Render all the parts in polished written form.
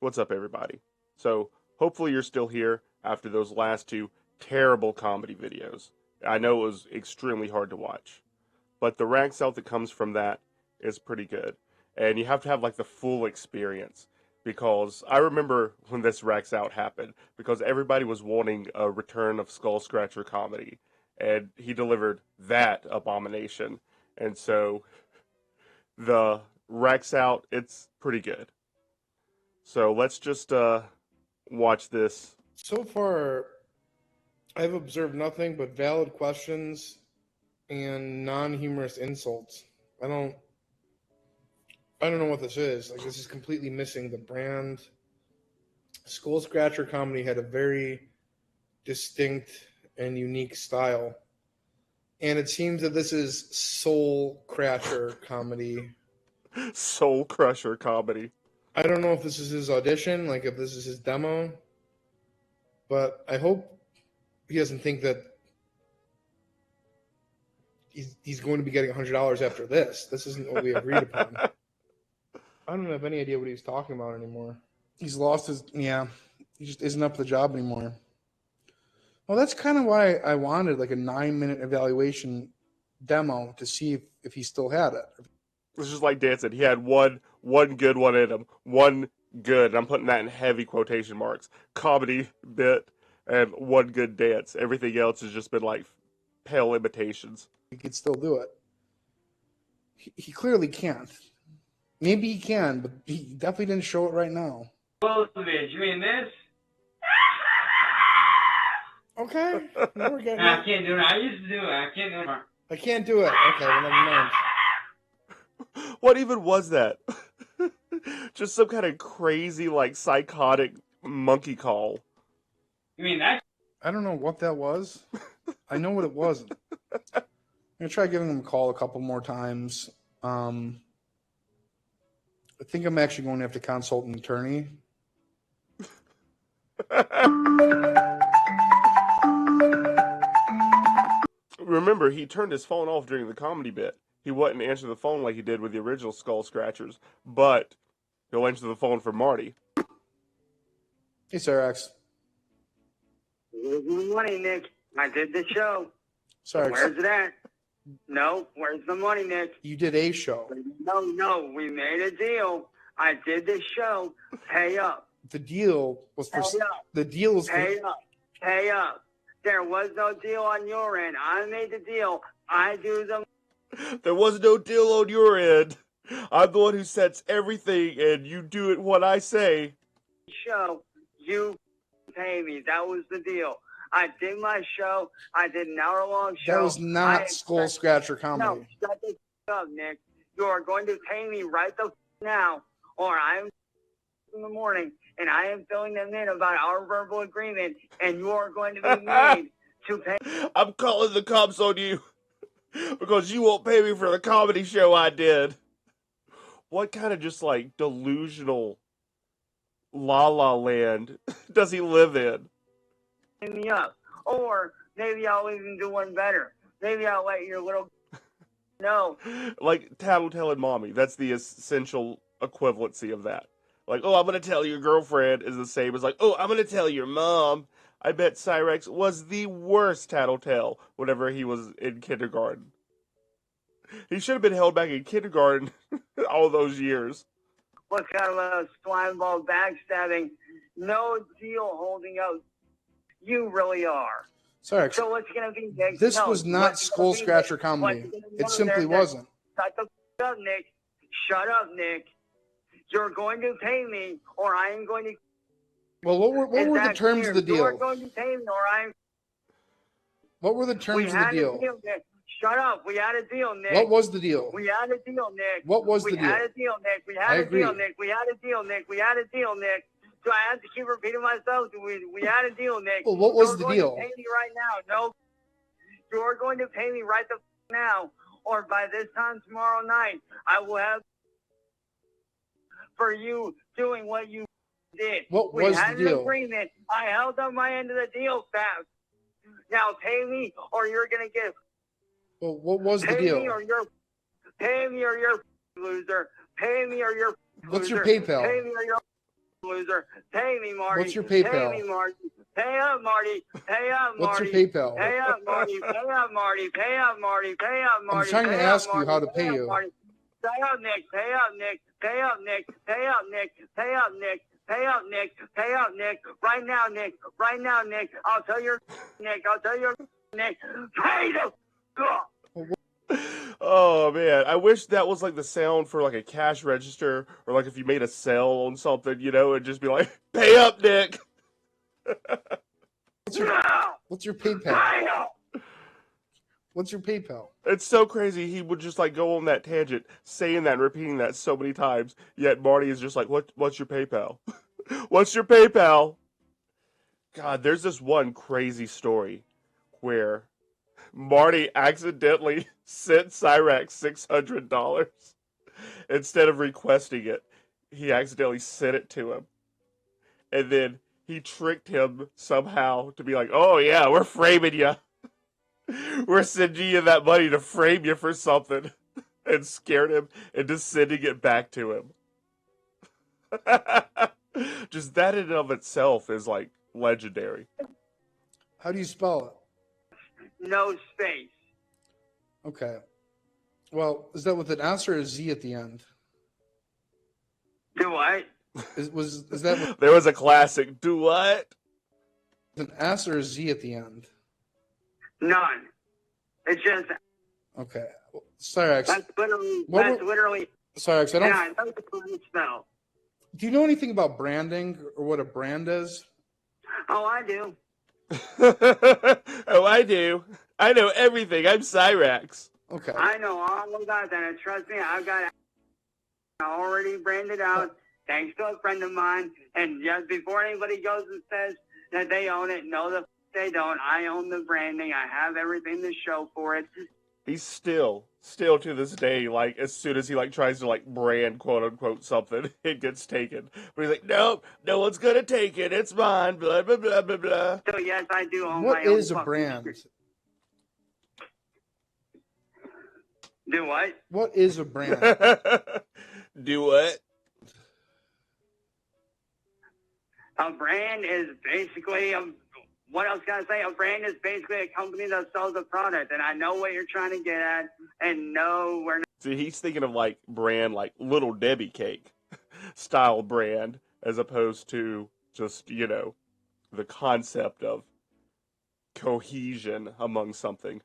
What's up, everybody? So, hopefully you're still here after those last two terrible comedy videos. I know it was extremely hard to watch, but the Raxx-Out that comes from that is pretty good. And you have to have like the full experience, because I remember when this Raxx-Out happened, because everybody was wanting a return of Sulcratcr Comedy, and he delivered that abomination. And so the Raxx-Out, it's pretty good. So let's just watch this. So far, I've observed nothing but valid questions and non-humorous insults. I don't know what this is. Like, this is completely missing the brand. Sulcratcr Comedy had a very distinct and unique style. And it seems that this is Sulcratcr Comedy. Sulcratcr Comedy. I don't know if this is his audition, like if this is his demo, but I hope he doesn't think that he's going to be getting $100 after this. This isn't what we agreed upon. I don't have any idea what he's talking about anymore. He's lost his, he just isn't up to the job anymore. Well, that's kind of why I wanted like a 9-minute evaluation demo to see if he still had it. It's just like dancing. He had one good one in him. One good, and I'm putting that in heavy quotation marks, comedy bit, and one good dance. Everything else has just been like pale imitations. He could still do it. He clearly can't. Maybe he can, but he definitely didn't show it right now. Well, you mean this? Okay. Now we're getting I can't do it. I used to do it. I can't do it. I can't do it. Okay, well, never mind. What even was that? Just some kind of crazy, like, psychotic monkey call. You mean that? I don't know what that was. I know what it wasn't. I'm going to try giving him a call a couple more times. I think I'm actually going to have to consult an attorney. Remember, he turned his phone off during the comedy bit. He wouldn't answer the phone like he did with the original Sulcratcrs, but he'll answer the phone for Marty. Hey, Cyraxx. Where's the money, Nick? I did the show. Cyraxx. Where's it at? No, where's the money, Nick? You did a show. No, we made a deal. I did the show. Pay up. The deal was for... Pay up. The deal was for... Pay up. Pay up. There was no deal on your end. I made the deal. I do the... There was no deal on your end. I'm the one who sets everything, and you do it what I say. Show. You pay me. That was the deal. I did my show. I did an hour-long show. That was not Sulcratcr Comedy. No, shut the up, Nick. You are going to pay me right the now, or I'm in the morning, and I am filling them in about our verbal agreement, and you are going to be made to pay. I'm calling the cops on you because you won't pay me for the comedy show I did. What kind of just like delusional La La Land does he live in? Me up, or maybe I'll even do one better. Maybe I'll let your little know. Like tattletelling mommy. That's the essential equivalency of that. Like, oh, I'm gonna tell your girlfriend is the same as like, oh, I'm gonna tell your mom. I bet Cyraxx was the worst tattletale whenever he was in kindergarten. He should have been held back in kindergarten all those years. What kind of a slime ball backstabbing? No deal holding out. You really are. Cyraxx. So what's going to be, Nick? This was not Sulcratcr Comedy. It simply wasn't. Shut the up, Nick. Shut up, Nick. You're going to pay me, or I am going to... Well, what were the terms of the deal? You're going to pay me, or I'm... What were the terms of the deal? Nick. Shut up. We had a deal, Nick. What was the deal? We had a deal, Nick. What was the deal? We had a deal, Nick. We had a deal, Nick. We had a deal, Nick. We had a deal, Nick. So I have to keep repeating myself. We had a deal, Nick. Well, what was the deal? You're going to pay me right now. No. You're going to pay me right the now. Or by this time tomorrow night, I will have for you doing what you did. What was the deal? We had an agreement. I held up my end of the deal fast. Now pay me or you're going to get... Well, what was the deal? Pay me or you're loser. Pay me or you're What's loser. your PayPal? Pay me or you're... loser. Pay me, Marty. What's your PayPal? Pay me, Marty. Pay up, Marty. Pay up, Marty. What's your PayPal? Pay up, Marty. Pay up, Marty. Pay up, Marty. Pay up, Marty. I'm trying to ask you how to pay you. Pay up, Nick. Pay up, Nick. Pay up, Nick. Pay up, Nick. Pay up, Nick. Pay up, Nick. Pay up, Nick. Right now, Nick. Right now, Nick. I'll tell your Nick. I'll tell your Nick. Pay the. Oh man, I wish that was like the sound for like a cash register, or like if you made a sale on something, you know, it'd just be like, "Pay up, Nick." What's your PayPal? What's your PayPal? It's so crazy. He would just like go on that tangent, saying that and repeating that so many times. Yet Marty is just like, What's your PayPal? What's your PayPal?" God, there's this one crazy story where Marty accidentally sent Cyraxx $600 instead of requesting it. He accidentally sent it to him, and then he tricked him somehow to be like, "Oh yeah, we're framing you. We're sending you that money to frame you for something," and scared him into sending it back to him. Just that in and of itself is like legendary. How do you spell it? No space. Okay. Well, is that with an S or a Z at the end? Do what? Is that with There was a classic. Do what? an S or a Z at the end? None. It's just Okay. Cyraxx. that's literally Cyraxx, I don't. Yeah, I know the correct spell. Do you know anything about branding or what a brand is? Oh, I do. Oh, I do. I know everything. I'm Cyraxx. Okay. I know all about that. And trust me, I've got it already branded out thanks to a friend of mine. And just before anybody goes and says that they own it, no, they don't. I own the branding. I have everything to show for it. He's still to this day, like, as soon as he, like, tries to, like, brand, quote-unquote, something, it gets taken. But he's like, nope, no one's gonna take it, it's mine, blah, blah, blah, blah, blah. So, yes, I do own What my own is a fucking brand? shit. Do what? What is a brand? Do what? A brand is basically what else can I say? A brand is basically a company that sells a product, and I know what you're trying to get at, and no, we're not. See, he's thinking of, like, brand, like, Little Debbie cake style brand, as opposed to just, you know, the concept of cohesion among something.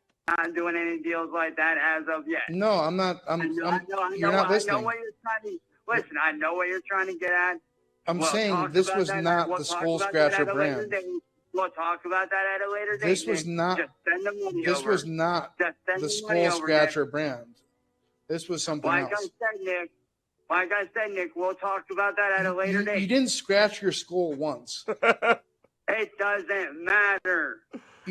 Doing any deals like that as of yet. No, I'm not. You're not listening. I know what you're trying to listen. I know what you're trying to get at. I'm We'll saying talk this about was that. not We'll the talk Skull about that Scratcher at a later brand. date. We'll talk about that at a later date. This was Nick. not. Just send the money This over. was not Just send the the money Skull over, Scratcher Nick. brand. This was something Like else. I said, Nick, we'll talk about that at a later You date. didn't scratch your skull once. It doesn't matter.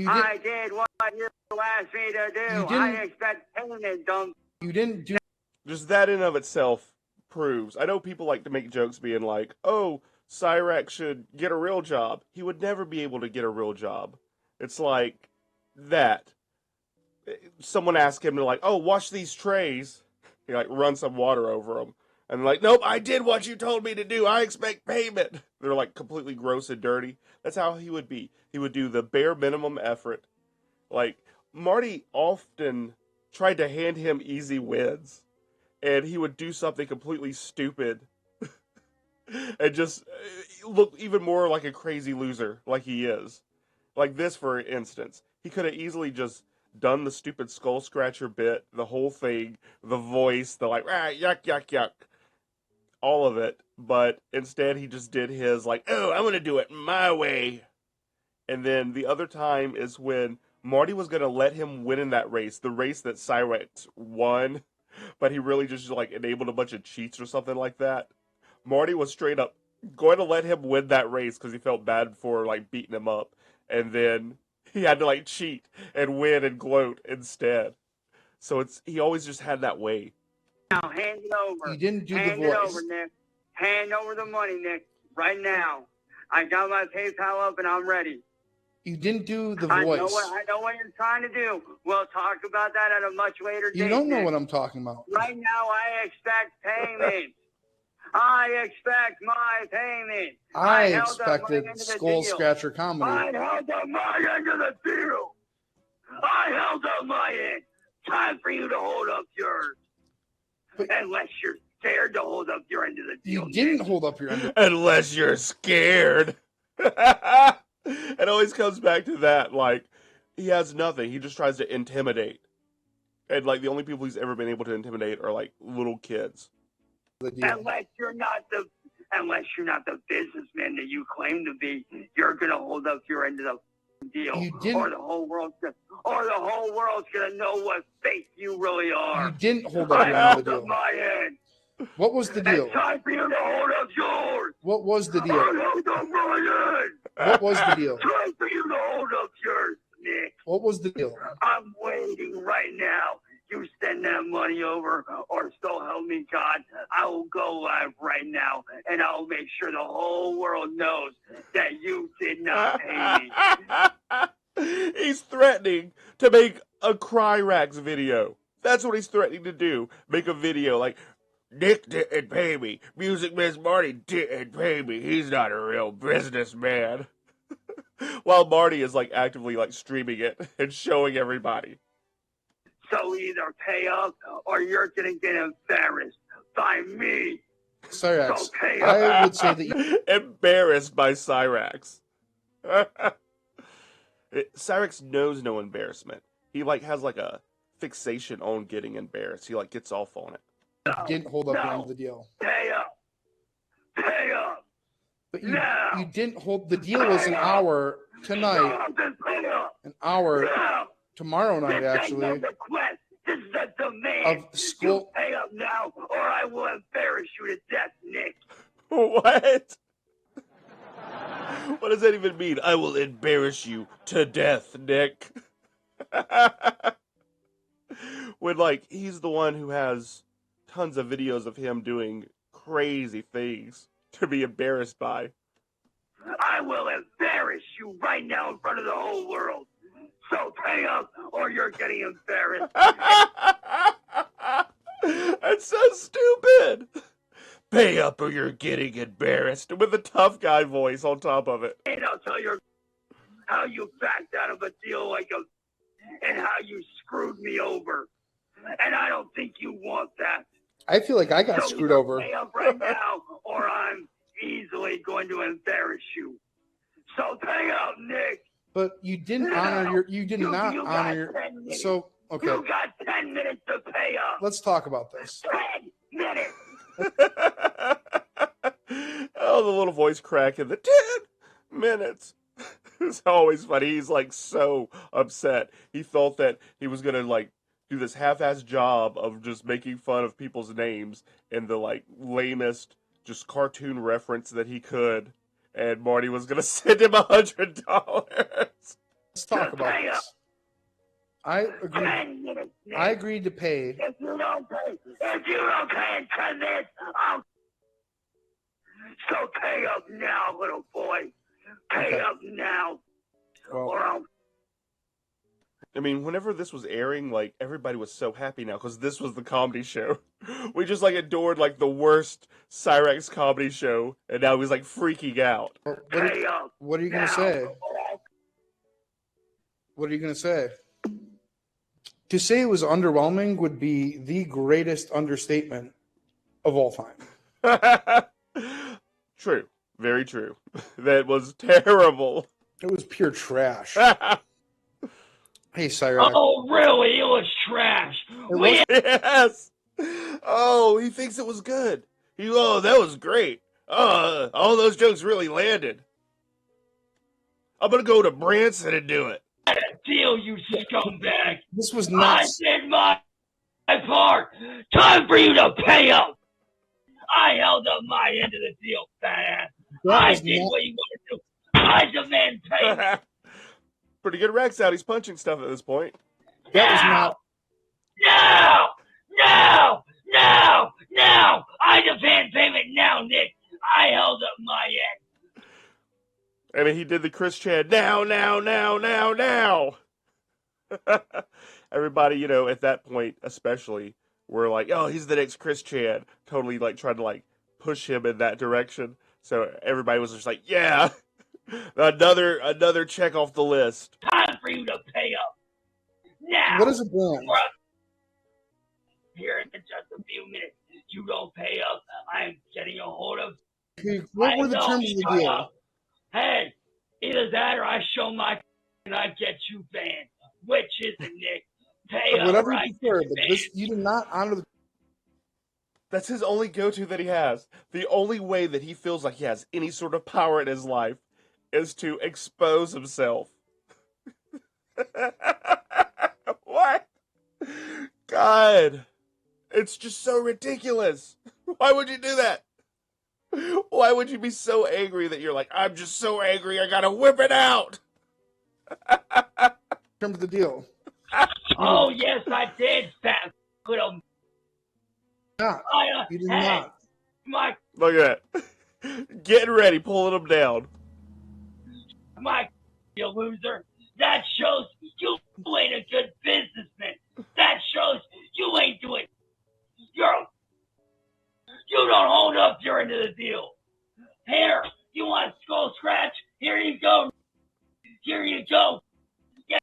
I did what you asked me to do. I expect payment, dumb. You didn't do. Just that in and of itself proves. I know people like to make jokes being like, oh, Cyraxx should get a real job. He would never be able to get a real job. It's like that. Someone asked him to like, oh, wash these trays. He like run some water over them. And like, nope, I did what you told me to do. I expect payment. They're like completely gross and dirty. That's how he would be. He would do the bare minimum effort. Like, Marty often tried to hand him easy wins. And he would do something completely stupid. And just look even more like a crazy loser, like he is. Like this, for instance. He could have easily just done the stupid Skull Scratcher bit, the whole thing, the voice, the like, yuck, yuck, yuck. All of it. But instead he just did his like, oh, I'm going to do it my way. And then the other time is when Marty was going to let him win in that race, the race that Cyraxx won, but he really just like enabled a bunch of cheats or something like that. Marty was straight up going to let him win that race because he felt bad for like beating him up. And then he had to like cheat and win and gloat instead. So he always just had that way. Now hand it over. You didn't do hand the voice. Hand it over, Nick. Hand over the money, Nick. Right now. I got my PayPal up and I'm ready. You didn't do the I voice. I know what you're trying to do. We'll talk about that at a much later date. You don't know Nick. what I'm talking about. Right now, I expect payment. I expect my payment. I held up my expected end of the Sulcratcr deal. Comedy. I held up my end of the deal. I held up my end. Time for you to hold up yours. But- Unless you're scared to hold up your end of the deal. You didn't Nick. hold up your end. Unless you're scared. It always comes back to that. Like, he has nothing. He just tries to intimidate. And, like, the only people he's ever been able to intimidate are, like, little kids. The deal. Unless you're not the businessman that you claim to be, you're gonna hold up your end of the deal, You didn't- or the whole world's gonna know what fake you really are. You didn't hold up I your end of held the up deal. my end. What was the deal? It's time for you to hold up yours. What was the I deal? held up my end. What was the deal? Time for you to hold up yours, Nick. What was the deal? I'm waiting right now. You send that money over, or so help me God, I will go live right now, and I'll make sure the whole world knows that you did not pay me. He's threatening to make a Cyraxx video. That's what he's threatening to do. Make a video like, Nick didn't pay me. Music Miss Marty didn't pay me. He's not a real businessman. While Marty is like actively like streaming it and showing everybody. So either pay up, or you're gonna get embarrassed by me. Cyraxx. So pay up. I would say that you, Embarrassed by Cyraxx. Cyraxx knows no embarrassment. He like has like a fixation on getting embarrassed. He like gets off on it. didn't hold up your end of the deal. Pay up. Pay up. But No. you didn't hold. The deal was an hour tonight, Pay up. an hour No. tomorrow night, This ain't actually, no request. This is a demand. of school. You pay up now, or I will embarrass you to death, Nick. What? What does that even mean? I will embarrass you to death, Nick. When, like, he's the one who has tons of videos of him doing crazy things to be embarrassed by. I will embarrass you right now in front of the whole world. So pay up, or you're getting embarrassed. That's so stupid. Pay up or you're getting embarrassed. With a tough guy voice on top of it. And I'll tell you how you backed out of a deal like and how you screwed me over. And I don't think you want that. I feel like I got So screwed either over. Pay up right now, or I'm easily going to embarrass you. So pay up, Nick. But you didn't No. honor your. You did not you got honor your. 10 minutes. So okay, You got 10 minutes to pay up. let's talk about this. 10 minutes. Oh, the little voice crack in the 10 minutes. It's always funny. He's like so upset. He thought that he was gonna like do this half-assed job of just making fun of people's names in the like lamest just cartoon reference that he could, and Marty was gonna send him $100. Let's talk about this. I agree. 10 minutes, Nick. I agreed to pay. If you don't pay in 10 minutes, I'll... So pay up now, little boy. Pay Okay. up now, Well, or I'll... I mean, whenever this was airing, like, everybody was so happy now, because this was the comedy show. We just, like, adored, like, the worst Cyraxx comedy show, and now he's, like, freaking out. Pay up what are you gonna now, say? or I'll... What are you gonna say? To say it was underwhelming would be the greatest understatement of all time. True. Very true. That was terrible. It was pure trash. Hey, Cyraxx. Oh, really? It was trash. It was- Yes! Oh, he thinks it was good. That was great. All those jokes really landed. I'm gonna go to Branson and do it. Deal, you scumbag. This was I nuts. did my part. Time for you to pay up. I held up my end of the deal, fat ass. That I was did not- what you want to do. I demand payment. Pretty good Raxx-Out. He's punching stuff at this point. That was not. Now! Now! Now! Now! I demand payment now, Nick. I held up my end. I mean, he did the Chris Chad, now. Everybody, at that point, especially, were like, oh, he's the next Chris Chad. Totally, like, trying to, like, push him in that direction. So everybody was just like, yeah, another check off the list. Time for you to pay up. Now. What is a brand? Here in just a few minutes. You don't pay up, I'm getting a hold of. What were the terms of the deal? Hey, either that or I show my and I get you banned. Which is it, Nick? Pay up, Whatever right? you prefer, but this, you did not honor the. That's his only go-to that he has. The only way that he feels like he has any sort of power in his life is to expose himself. What? God. It's just so ridiculous. Why would you do that? Why would you be so angry that you're like, I'm just so angry, I gotta whip it out? Terms of the deal. Oh, yes, I did, fat little. You did not. Look at that. Getting ready, pulling him down. You loser. That shows you ain't a good businessman. That shows you ain't doing. You don't hold up your end of the deal. Here, you want skull scratch? Here you go. Here you go. Yeah.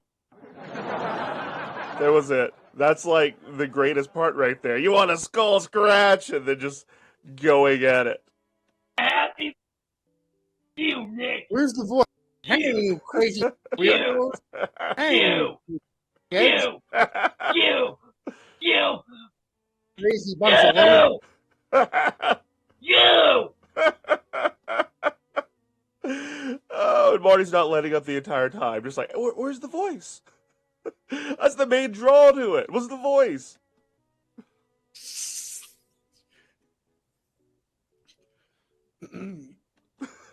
That was it. That's like the greatest part right there. You want a skull scratch? And then just going at it. Happy you, Nick. Where's the voice? Hey, you crazy You. Hey, kids. You. Crazy bunch of women. You. Oh, and Marty's not letting up the entire time. Just like, where's the voice? That's the main draw to it. Was the voice?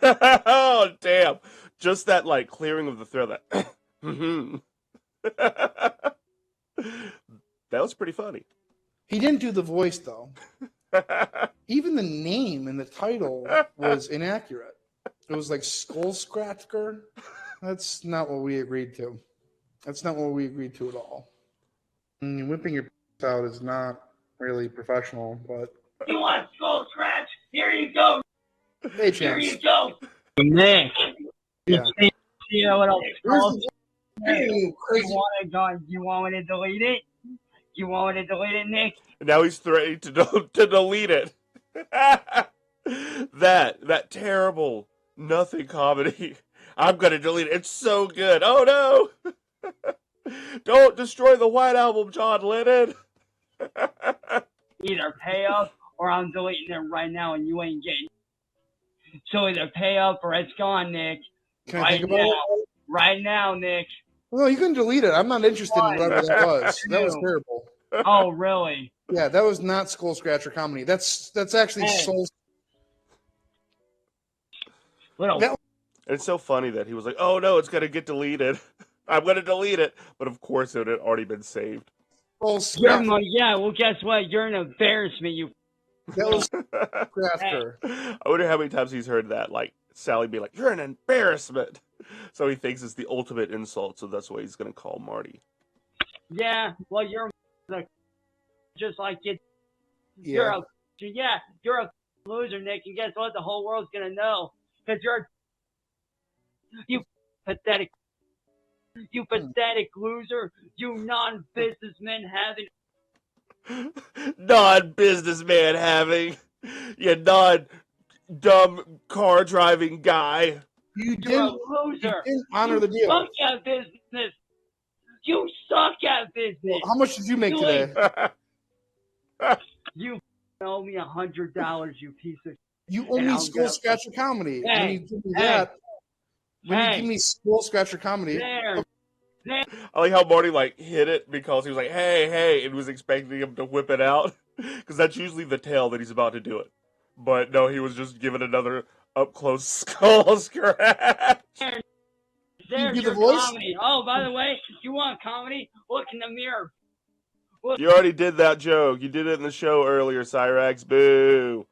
Oh, damn. Just that, like, clearing of the throat. That. That was pretty funny. He didn't do the voice, though. Even the name and the title was inaccurate. It was like Sulcratcr. That's not what we agreed to. That's not what we agreed to at all. Whipping your out is not really professional, but... You want skull scratch? Here you go. Hey, Here Chance. you go. Nick. Yeah. You know what else? Hey, you crazy... You want me to delete it? You want me to delete it, Nick? And now he's threatening to delete it. that terrible nothing comedy. I'm gonna delete it. It's so good. Oh no! Don't destroy the White Album, John Lennon. Either pay up or I'm deleting it right now and you ain't getting it. So either pay up or it's gone, Nick. Can I think about it? Right now, Nick. Well, you can delete it. I'm not interested in whatever that was. That was terrible. Oh, really? Yeah, that was not Sulcratcr Comedy. That's actually Soul. It's so funny that he was like, "Oh no, it's gonna get deleted. I'm gonna delete it," but of course it had already been saved. Yeah, well, guess what? You're an embarrassment. You. That was Sulcratcr. I wonder how many times he's heard that, like Sally be like, "You're an embarrassment." So he thinks it's the ultimate insult, so that's why he's gonna call Marty. Yeah, well, you're just like it. Yeah. You're a loser, Nick, and guess what? The whole world's gonna know because you pathetic loser, you non-businessman having, you non-dumb car driving guy. You're a loser. You didn't honor the deal. Suck at business. You suck at business. Well, how much did you make today? You owe me $100, you piece of. You owe me Sulcratcr Comedy. Hey, when you give me that, you give me Sulcratcr Comedy. There. I like how Marty like hit it because he was like, hey, and was expecting him to whip it out because that's usually the tell that he's about to do it. But no, he was just giving another up close skull scratch. There's you your the voice? comedy. Oh, by the way, you want comedy? Look in the mirror. You already did that joke. You did it in the show earlier, Cyraxx. Boo.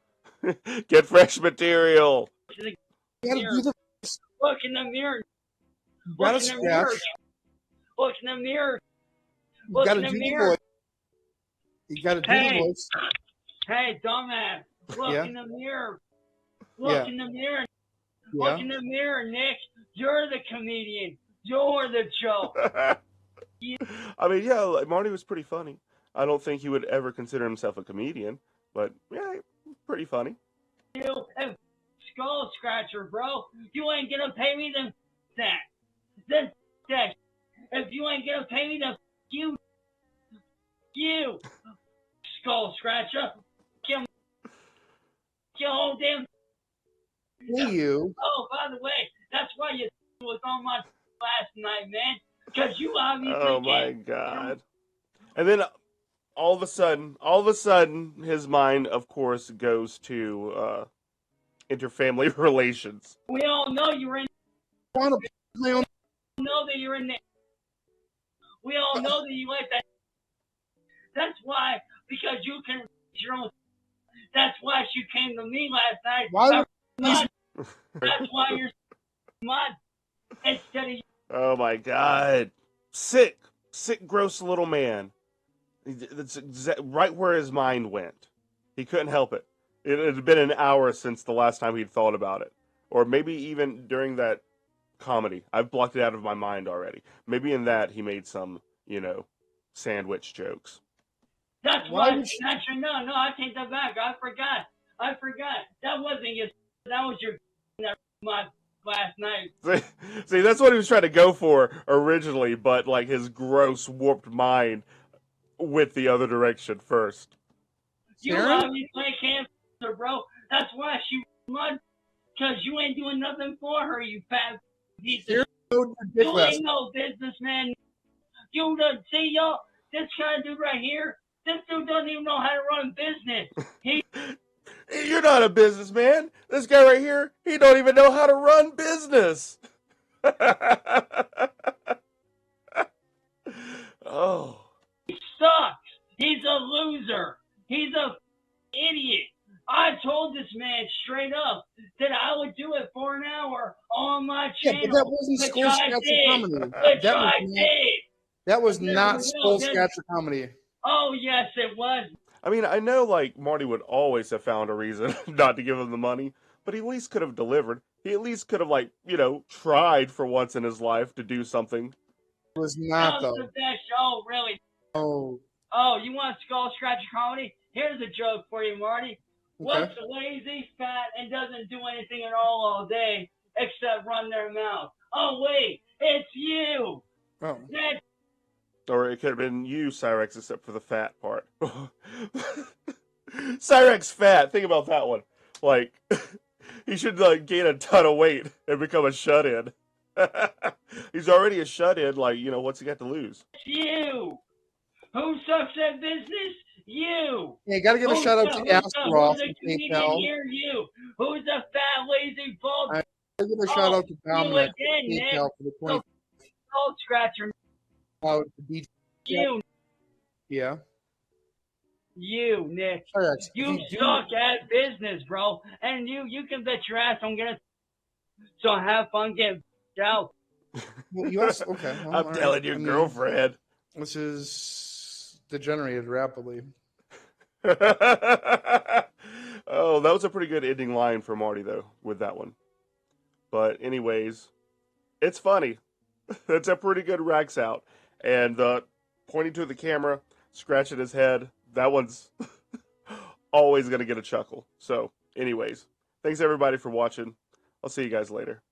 Get fresh material. You gotta do the Look in the mirror. You gotta scratch. Look in the mirror. You gotta do the voice. You gotta do the voice. Hey, dumbass. Look Yeah. in the mirror. Look in the mirror. Yeah. Look in the mirror, Nick. You're the comedian. You're the joke. I mean, yeah, like, Marty was pretty funny. I don't think he would ever consider himself a comedian, but yeah, pretty funny. You and Skull Scratcher, bro. You ain't gonna pay me that. Then that. If you ain't gonna pay me you Skull Scratcher. Kill whole damn. Hey, you. Oh, by the way, that's why you was on my last night, man. Because you obviously Oh my god. And then all of a sudden, his mind, of course, goes to interfamily relations. We all know you're in. I want to my own. Know that you're in there. We all know that you like that. That's why, because you can reach your own. That's why she came to me last night. Why? That's why you're mud instead of. Oh my god. Sick, gross little man. That's right where his mind went. He couldn't help it. It had been an hour since the last time he'd thought about it. Or maybe even during that comedy. I've blocked it out of my mind already. Maybe in that he made some, sandwich jokes. That's why. No, I take that back. I forgot. That wasn't your. That was your. My last night. See, that's what he was trying to go for originally, but like his gross, warped mind went the other direction first. You obviously can't, bro. That's why she mud. Because you ain't doing nothing for her, you fat piece of. You ain't no businessman. You don't see y'all. This kind of dude right here. This dude doesn't even know how to run business. You're not a businessman. This guy right here, he don't even know how to run business. Oh. He sucks. He's a loser. He's a idiot. I told this man straight up that I would do it for an hour on my channel. Yeah, but that wasn't Sulcratcr Comedy. That was not Sulcratcr Comedy. Oh, yes, it was. I mean, I know, like, Marty would always have found a reason not to give him the money, but he at least could have delivered. He at least could have, like, tried for once in his life to do something. It was not, though. The best. Oh, really? Oh. Oh, you want Sulcratcr Comedy? Here's a joke for you, Marty. Okay. What's lazy, fat, and doesn't do anything at all day except run their mouth? Oh, wait, it's you. Oh. That's Or it could have been you, Cyrax, except for the fat part. Cyrax fat. Think about that one. Like, he should gain a ton of weight and become a shut-in. He's already a shut-in. Like, what's he got to lose? you. Who sucks at business? You. Yeah, you got to give a shout out to Astroff and PayPal. Here, you. Who's the fat, lazy, bald? I got to give a shout out to Dominic again, and PayPal for the 20. Sulcratcr. You. Yeah. You, Nick. Cyraxx, You suck at business, bro. And you can bet your ass I'm gonna. So have fun getting out. Well, okay. Well, I'm telling your girlfriend. This is degenerated rapidly. Oh, that was a pretty good ending line for Marty, though, with that one. But anyways, it's funny. It's a pretty good Raxx-Out. And pointing to the camera, scratching his head, that one's always going to get a chuckle. So, anyways, thanks everybody for watching. I'll see you guys later.